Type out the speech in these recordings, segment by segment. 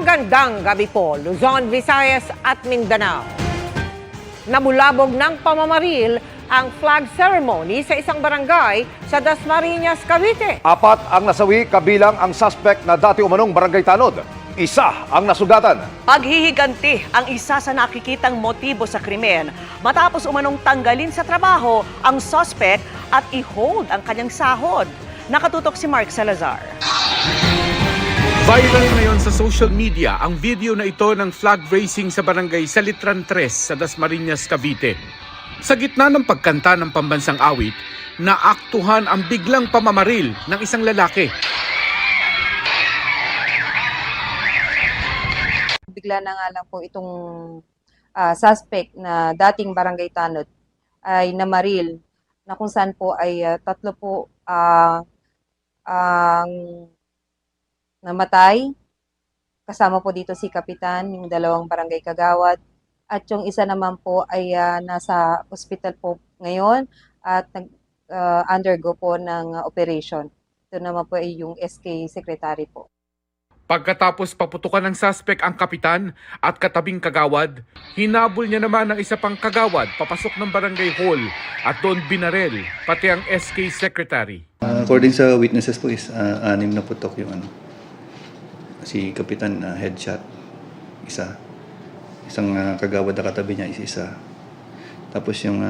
Magandang gabi po, Luzon, Visayas at Mindanao. Namulabog ng pamamaril ang flag ceremony sa isang barangay sa Dasmariñas, Cavite. 4 ang nasawi kabilang ang suspect na dati umanong barangay tanod. Isa ang nasugatan. Paghihiganti ang isa sa nakikitang motibo sa krimen matapos umanong tanggalin sa trabaho ang suspect at i-hold ang kanyang sahod. Nakatutok si Mark Salazar. Viral ngayon sa social media ang video na ito ng flag raising sa barangay Salitran 3 sa Dasmariñas, Cavite. Sa gitna ng pagkanta ng pambansang awit, naaktuhan ang biglang pamamaril ng isang lalaki. Bigla na nga lang po itong suspect na dating barangay tanod ay namaril na kung saan po ay tatlo po ang namatay. Kasama po dito si Kapitan, yung dalawang barangay kagawad. At yung isa naman po ay nasa ospital po ngayon at nag-undergo po ng operation. Ito naman po ay yung SK secretary po. Pagkatapos paputukan ng suspect ang kapitan at katabing kagawad, hinabol niya naman ang isa pang kagawad papasok ng barangay hall at doon binarel pati ang SK secretary. According sa witnesses po is 6 na putok yung si Kapitan headshot, isang kagawad na katabi niya is isa. Tapos yung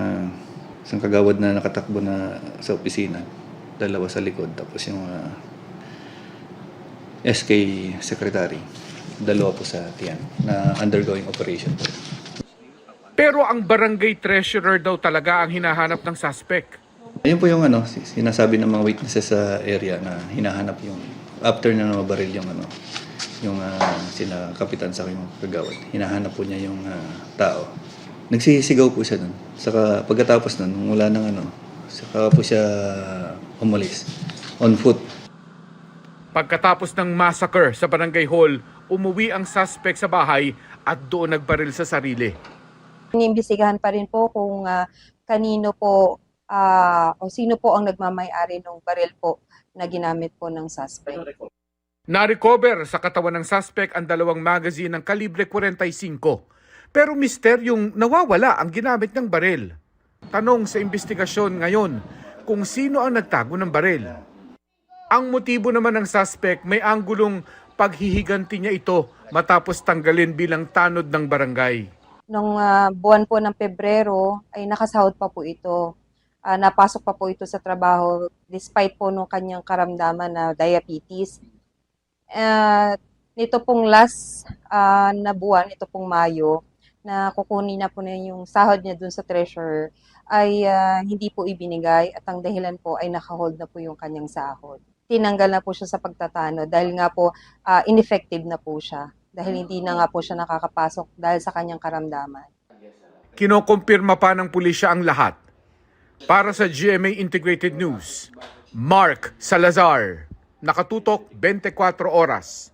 isang kagawad na nakatakbo na sa opisina, dalawa sa likod. Tapos yung SK secretary, dalawa po sa tiyan na undergoing operation po. Pero ang barangay treasurer daw talaga ang hinahanap ng suspect. Ayun po yung sinasabi ng mga witnesses sa area na hinahanap yung after na mabaril yung sila kapitan sa yung kagawad. Hinahanap po niya yung tao. Nagsisigaw po siya nun. Saka pagkatapos nun, wala nang saka po siya umalis on foot. Pagkatapos ng massacre sa barangay hall, umuwi ang suspect sa bahay at doon nagbaril sa sarili. Iniimbestigahan pa rin po kung kanino po o sino po ang nagmamay-ari ng baril po na ginamit po ng suspect. Na-recover sa katawan ng suspect ang 2 magazine ng kalibre 45. Pero misteryong nawawala ang ginamit ng baril. Tanong sa investigasyon ngayon kung sino ang nagtago ng baril. Ang motibo naman ng suspect may anggulong paghihiganti niya ito matapos tanggalin bilang tanod ng barangay. Nung buwan po ng Pebrero ay nakasahod pa po ito. Napasok pa po ito sa trabaho despite po nung kanyang karamdaman na diabetes. Nito pong last na buwan, ito pong Mayo, na kukunin na po na yung sahod niya dun sa treasurer, ay hindi po ibinigay at ang dahilan po ay nakahold na po yung kanyang sahod. Tinanggal na po siya sa pagtatano dahil nga po ineffective na po siya dahil hindi na nga po siya nakakapasok dahil sa kanyang karamdaman. Kinokumpirma pa ng pulisya ang lahat. Para sa GMA Integrated News, Mark Salazar. Nakatutok 24 oras.